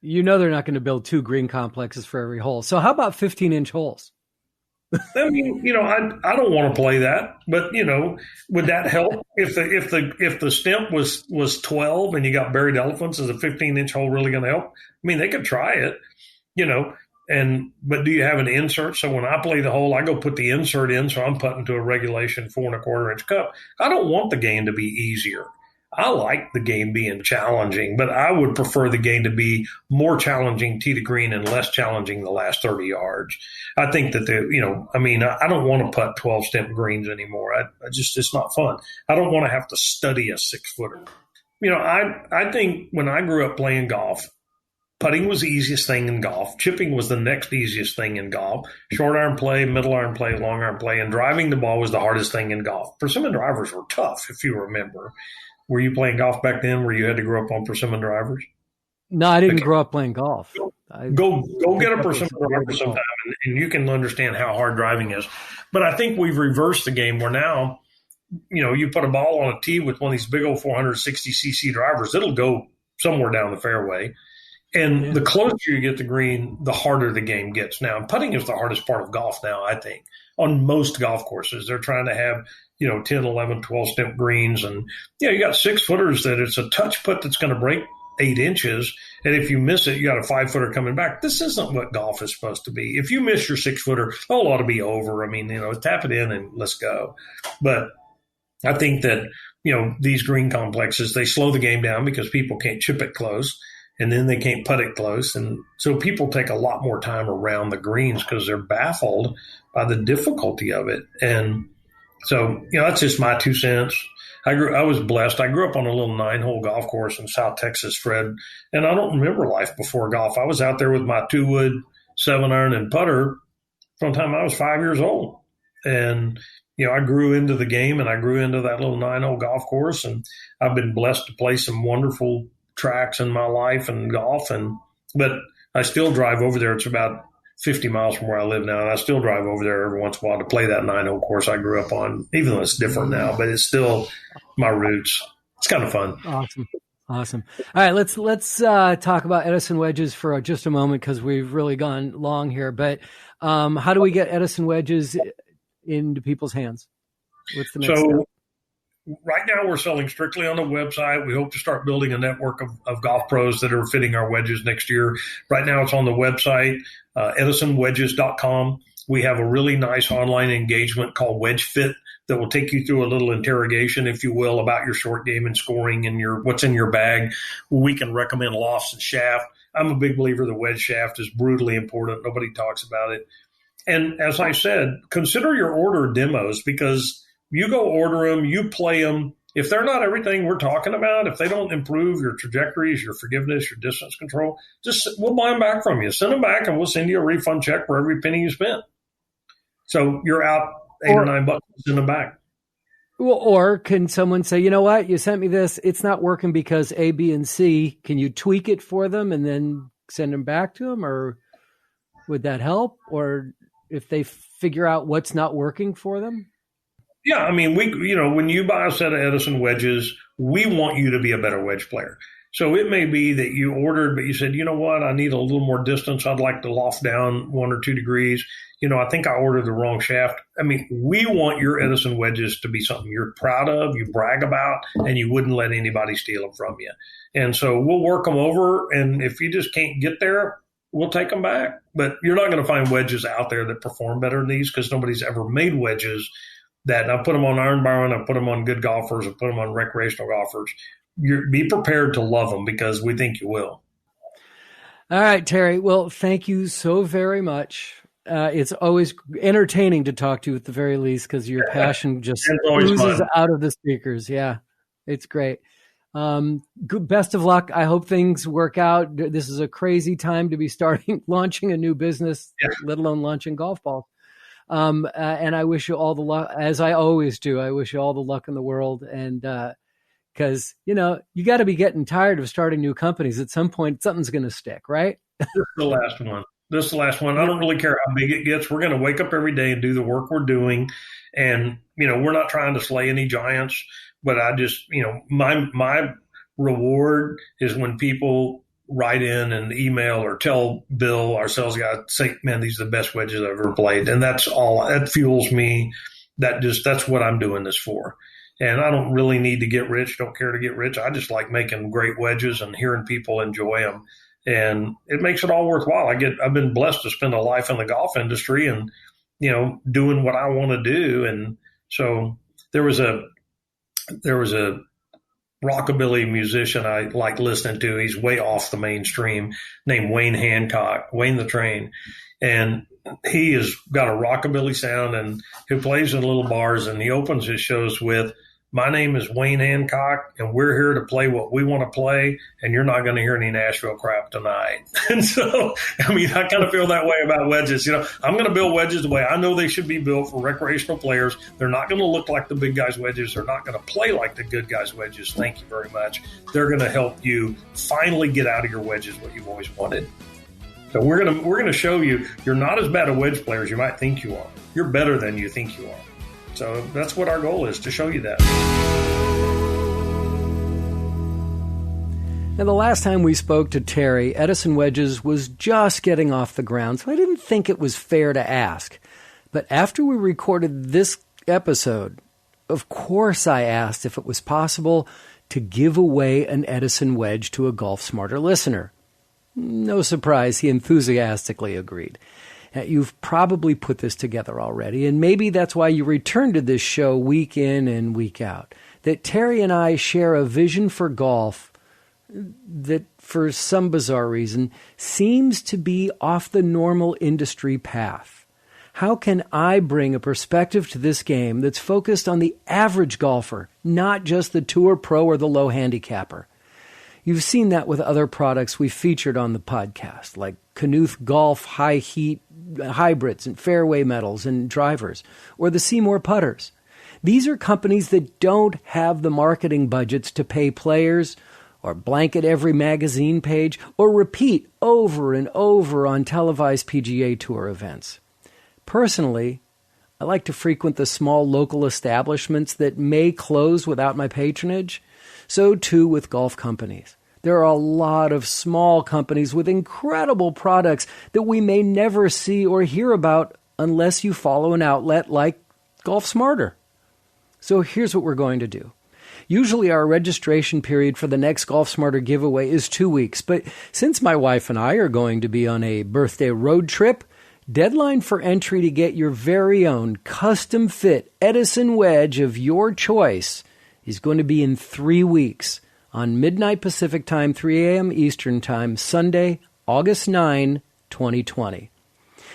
They're not going to build 2 green complexes for every hole. So how about 15-inch holes? I mean, I don't want to play that, but would that help if the stimp was 12 and you got buried elephants? Is a 15-inch hole really going to help? I mean, they could try it, but do you have an insert? So when I play the hole, I go put the insert in, so I'm putting to a regulation 4 1/4-inch cup. I don't want the game to be easier. I like the game being challenging, but I would prefer the game to be more challenging tee to green and less challenging the last 30 yards. I think that I don't want to putt 12-stimp greens anymore. It's not fun. I don't want to have to study a 6-footer. I think when I grew up playing golf, putting was the easiest thing in golf. Chipping was the next easiest thing in golf. Short iron play, middle iron play, long iron play, and driving the ball was the hardest thing in golf. Persimmon drivers were tough, if you remember. Were you playing golf back then where you had to grow up on persimmon drivers? No, I didn't grow up playing golf. Go get a persimmon driver sometime, and you can understand how hard driving is. But I think we've reversed the game where now you put a ball on a tee with one of these big old 460cc drivers, it'll go somewhere down the fairway. And the closer you get to green, the harder the game gets. Now, putting is the hardest part of golf now, I think. On most golf courses, they're trying to have, 10, 11, 12-step greens. And, you got 6-footers that it's a touch putt that's going to break 8 inches. And if you miss it, you got a 5-footer coming back. This isn't what golf is supposed to be. If you miss your 6-footer, it ought to be over. I mean, tap it in and let's go. But I think that, these green complexes, they slow the game down because people can't chip it close. And then they can't putt it close. And so people take a lot more time around the greens because they're baffled by the difficulty of it. And so, that's just my 2 cents. I was blessed. I grew up on a little 9-hole golf course in South Texas, Fred. And I don't remember life before golf. I was out there with my 2-wood 7-iron and putter from the time I was 5 years old. And, I grew into the game and I grew into that little 9-hole golf course. And I've been blessed to play some wonderful tracks in my life and golf, but I still drive over there. It's about 50 miles from where I live now, and I still drive over there every once in a while to play that 9-hole course I grew up on, even though it's different now, but it's still my roots. It's kind of fun. Awesome. All right, let's talk about Edison Wedges for just a moment because we've really gone long here. But how do we get Edison Wedges into people's hands? What's the next step? Right now, we're selling strictly on the website. We hope to start building a network of golf pros that are fitting our wedges next year. Right now, it's on the website, edisonwedges.com. We have a really nice online engagement called Wedge Fit that will take you through a little interrogation, if you will, about your short game and scoring and what's in your bag. We can recommend lofts and shaft. I'm a big believer the wedge shaft is brutally important. Nobody talks about it. And as I said, consider your order demos because you go order them, you play them. If they're not everything we're talking about, if they don't improve your trajectories, your forgiveness, your distance control, we'll buy them back from you. Send them back and we'll send you a refund check for every penny you spent. So you're out $8 or $9, send them back. Well, or can someone say, you know what, you sent me this, it's not working because A, B, and C. Can you tweak it for them and then send them back to them? Or would that help? Or if they figure out what's not working for them? Yeah, I mean, when you buy a set of Edison wedges, we want you to be a better wedge player. So it may be that you ordered, but you said, you know what, I need a little more distance. I'd like to loft down 1 or 2 degrees. I think I ordered the wrong shaft. I mean, we want your Edison wedges to be something you're proud of, you brag about, and you wouldn't let anybody steal them from you. And so we'll work them over, and if you just can't get there, we'll take them back. But you're not going to find wedges out there that perform better than these because nobody's ever made wedges that I put them on Iron Byron, I put them on good golfers, I put them on recreational golfers. Be prepared to love them because we think you will. All right, Terry. Well, thank you so very much. It's always entertaining to talk to you at the very least because your passion just oozes out of the speakers. Yeah, it's great. Best of luck. I hope things work out. This is a crazy time to be launching a new business, let alone launching golf balls. And I wish you all the luck, as I always do. I wish you all the luck in the world. And because, you got to be getting tired of starting new companies. At some point, something's going to stick, right? This is the last one. I don't really care how big it gets. We're going to wake up every day and do the work we're doing. And, we're not trying to slay any giants. But I just, my reward is when people write in and email or tell Bill, our sales guy, say, man, these are the best wedges I've ever played. And that's all that fuels me. That's what I'm doing this for. And I don't really need to get rich. Don't care to get rich. I just like making great wedges and hearing people enjoy them. And it makes it all worthwhile. I've been blessed to spend a life in the golf industry and, doing what I want to do. And so there was a rockabilly musician I like listening to. He's way off the mainstream, named Wayne Hancock, Wayne the Train. And he has got a rockabilly sound and he plays in little bars and he opens his shows with, my name is Wayne Hancock and we're here to play what we want to play and you're not going to hear any Nashville crap tonight. And so, I kind of feel that way about wedges. I'm going to build wedges the way I know they should be built for recreational players. They're not going to look like the big guys' wedges. They're not going to play like the good guys' wedges. Thank you very much. They're going to help you finally get out of your wedges what you've always wanted. So we're going to show you you're not as bad a wedge player as you might think you are. You're better than you think you are. So that's what our goal is, to show you that. Now, the last time we spoke to Terry, Edison Wedges was just getting off the ground, so I didn't think it was fair to ask. But after we recorded this episode, of course I asked if it was possible to give away an Edison Wedge to a Golf Smarter listener. No surprise, he enthusiastically agreed. Now, you've probably put this together already, and maybe that's why you return to this show week in and week out. That Terry and I share a vision for golf that, for some bizarre reason, seems to be off the normal industry path. How can I bring a perspective to this game that's focused on the average golfer, not just the tour pro or the low handicapper? You've seen that with other products we've featured on the podcast, like Knuth Golf High Heat Hybrids and Fairway Metals and drivers, or the Seymour putters. These are companies that don't have the marketing budgets to pay players or blanket every magazine page or repeat over and over on televised PGA Tour events. Personally, I like to frequent the small local establishments that may close without my patronage. So too with golf companies. There are a lot of small companies with incredible products that we may never see or hear about unless you follow an outlet like Golf Smarter. So here's what we're going to do. Usually our registration period for the next Golf Smarter giveaway is 2 weeks, but since my wife and I are going to be on a birthday road trip, deadline for entry to get your very own custom-fit Edison Wedge of your choice is going to be in 3 weeks on midnight Pacific Time, 3 a.m. Eastern Time, Sunday, August 9, 2020.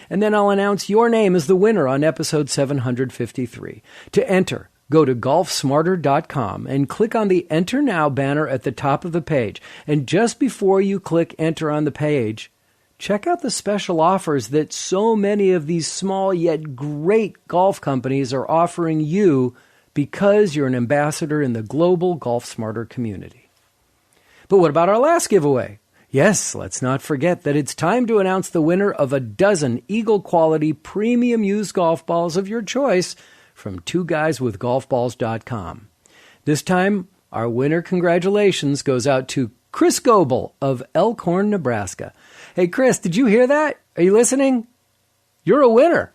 And then I'll announce your name as the winner on episode 753. To enter, go to golfsmarter.com and click on the Enter Now banner at the top of the page. And just before you click Enter on the page, check out the special offers that so many of these small yet great golf companies are offering you because you're an ambassador in the global Golf Smarter community. But what about our last giveaway? Yes, let's not forget that it's time to announce the winner of a dozen Eagle quality premium used golf balls of your choice from twoguyswithgolfballs.com. This time, our winner congratulations goes out to Chris Goble of Elkhorn, Nebraska. Hey, Chris, did you hear that? Are you listening? You're a winner.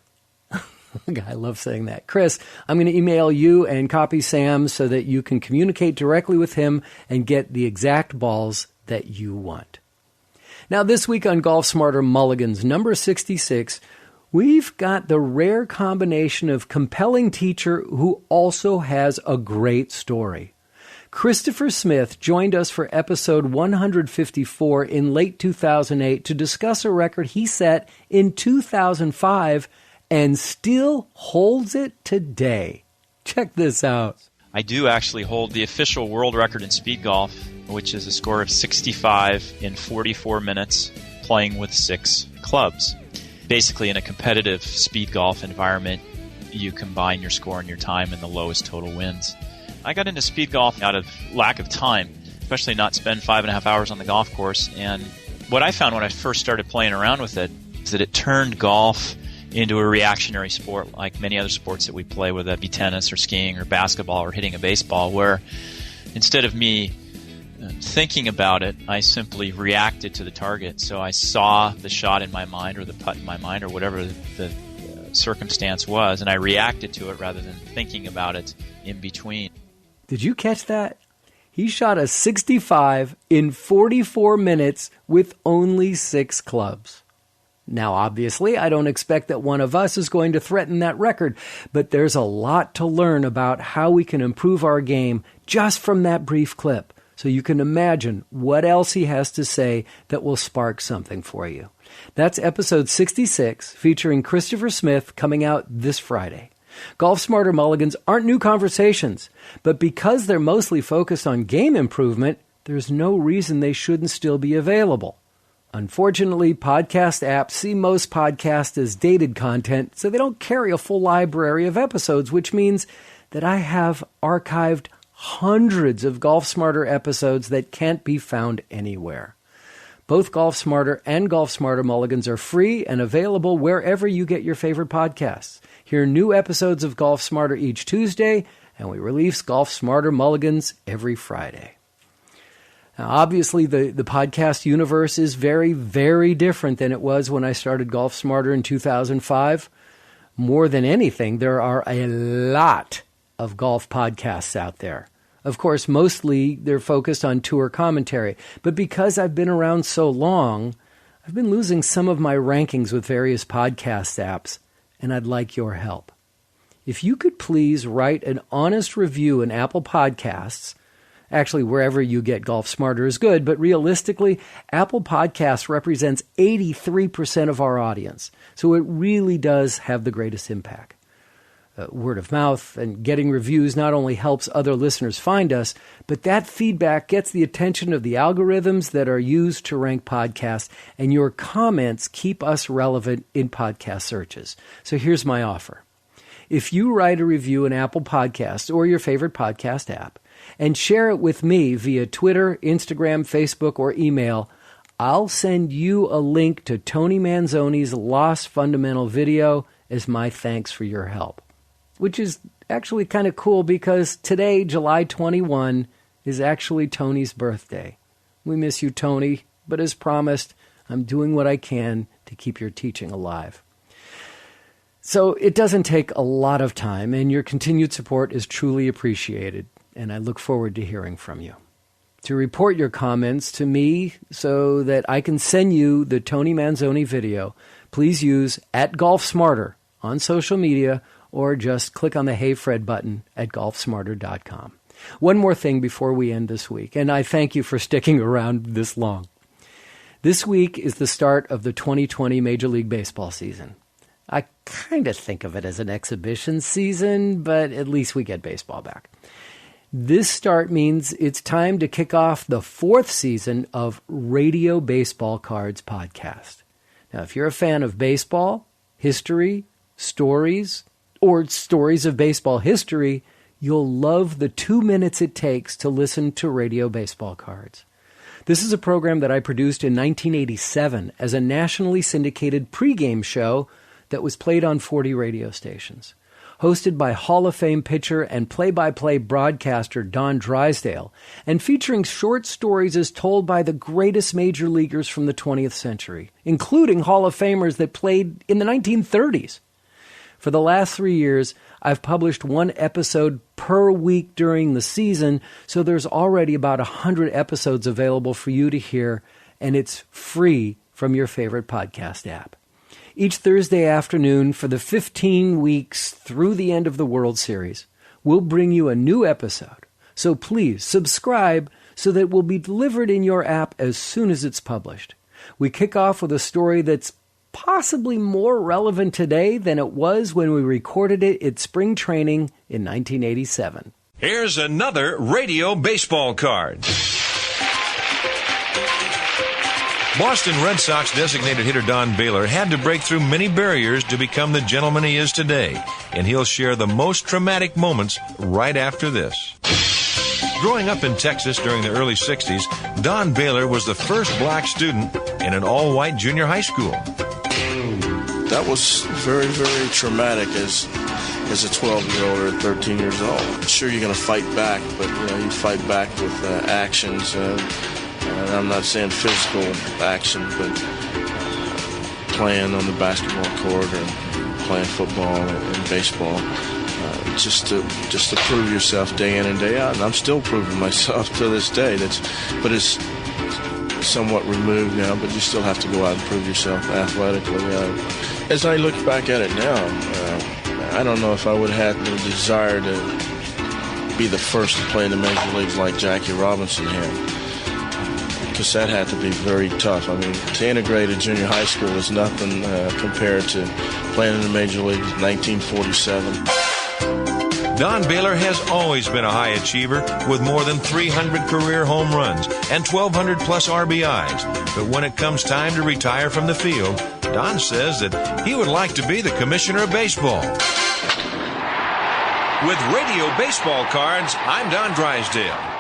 I love saying that. Chris, I'm going to email you and copy Sam so that you can communicate directly with him and get the exact balls that you want. Now, this week on Golf Smarter Mulligans, number 66, we've got the rare combination of compelling teacher who also has a great story. Christopher Smith joined us for episode 154 in late 2008 to discuss a record he set in 2005 and still holds it today. Check this out. I do actually hold the official world record in speed golf, which is a score of 65 in 44 minutes playing with 6 clubs. Basically, in a competitive speed golf environment, you combine your score and your time, and the lowest total wins. I got into speed golf out of lack of time, especially not spend 5.5 hours on the golf course. And what I found when I first started playing around with it is that it turned golf into a reactionary sport like many other sports that we play, whether that be tennis or skiing or basketball or hitting a baseball, where instead of me thinking about it, I simply reacted to the target. So I saw the shot in my mind or the putt in my mind or whatever the circumstance was, and I reacted to it rather than thinking about it in between. Did you catch that? He shot a 65 in 44 minutes with only 6 clubs. Now, obviously, I don't expect that one of us is going to threaten that record, but there's a lot to learn about how we can improve our game just from that brief clip. So you can imagine what else he has to say that will spark something for you. That's episode 66, featuring Christopher Smith, coming out this Friday. Golf Smarter Mulligans aren't new conversations, but because they're mostly focused on game improvement, there's no reason they shouldn't still be available. Unfortunately, podcast apps see most podcasts as dated content, so they don't carry a full library of episodes, which means that I have archived hundreds of Golf Smarter episodes that can't be found anywhere. Both Golf Smarter and Golf Smarter Mulligans are free and available wherever you get your favorite podcasts. Hear new episodes of Golf Smarter each Tuesday, and we release Golf Smarter Mulligans every Friday. Now, obviously, the podcast universe is very, very different than it was when I started Golf Smarter in 2005. More than anything, there are a lot of golf podcasts out there. Of course, mostly they're focused on tour commentary. But because I've been around so long, I've been losing some of my rankings with various podcast apps, and I'd like your help. If you could please write an honest review in Apple Podcasts, actually wherever you get Golf Smarter is good, but realistically, Apple Podcasts represents 83% of our audience, so it really does have the greatest impact. Word of mouth and getting reviews not only helps other listeners find us, but that feedback gets the attention of the algorithms that are used to rank podcasts, and your comments keep us relevant in podcast searches. So here's my offer. If you write a review in Apple Podcasts or your favorite podcast app and share it with me via Twitter, Instagram, Facebook, or email, I'll send you a link to Tony Manzoni's Lost Fundamental video as my thanks for your help. Which is actually kind of cool because today, July 21, is actually Tony's birthday. We miss you, Tony, but as promised, I'm doing what I can to keep your teaching alive. So it doesn't take a lot of time, and your continued support is truly appreciated, and I look forward to hearing from you. To report your comments to me so that I can send you the Tony Manzoni video, please use @GolfSmarter on social media, or just click on the Hey Fred button at golfsmarter.com. One more thing before we end this week, and I thank you for sticking around this long. This week is the start of the 2020 Major League Baseball season. I kind of think of it as an exhibition season, but at least we get baseball back. This start means it's time to kick off the 4th season of Radio Baseball Cards podcast. Now, if you're a fan of baseball, history, stories, or stories of baseball history, you'll love the 2 minutes it takes to listen to Radio Baseball Cards. This is a program that I produced in 1987 as a nationally syndicated pregame show that was played on 40 radio stations. Hosted by Hall of Fame pitcher and play-by-play broadcaster Don Drysdale, and featuring short stories as told by the greatest major leaguers from the 20th century, including Hall of Famers that played in the 1930s. For the last 3 years, I've published 1 episode per week during the season, so there's already about 100 episodes available for you to hear, and it's free from your favorite podcast app. Each Thursday afternoon for the 15 weeks through the end of the World Series, we'll bring you a new episode. So please subscribe so that it will be delivered in your app as soon as it's published. We kick off with a story that's possibly more relevant today than it was when we recorded it at spring training in 1987. Here's another Radio Baseball Card. Boston Red Sox designated hitter Don Baylor had to break through many barriers to become the gentleman he is today, and he'll share the most traumatic moments right after this. Growing up in Texas during the early 60s, Don Baylor was the first black student in an all-white junior high school. That was very, very traumatic as a 12-year-old or 13 years old. Sure, you're going to fight back, but you fight back with actions. I'm not saying physical action, but playing on the basketball court or playing football and baseball, just to prove yourself day in and day out. And I'm still proving myself to this day. But it's somewhat removed now, but you still have to go out and prove yourself athletically. As I look back at it now, I don't know if I would have had the desire to be the first to play in the major leagues like Jackie Robinson had, because that had to be very tough. I mean, to integrate a junior high school is nothing compared to playing in the major leagues in 1947. Don Baylor has always been a high achiever with more than 300 career home runs and 1,200 plus RBIs. But when it comes time to retire from the field, Don says that he would like to be the commissioner of baseball. With Radio Baseball Cards, I'm Don Drysdale.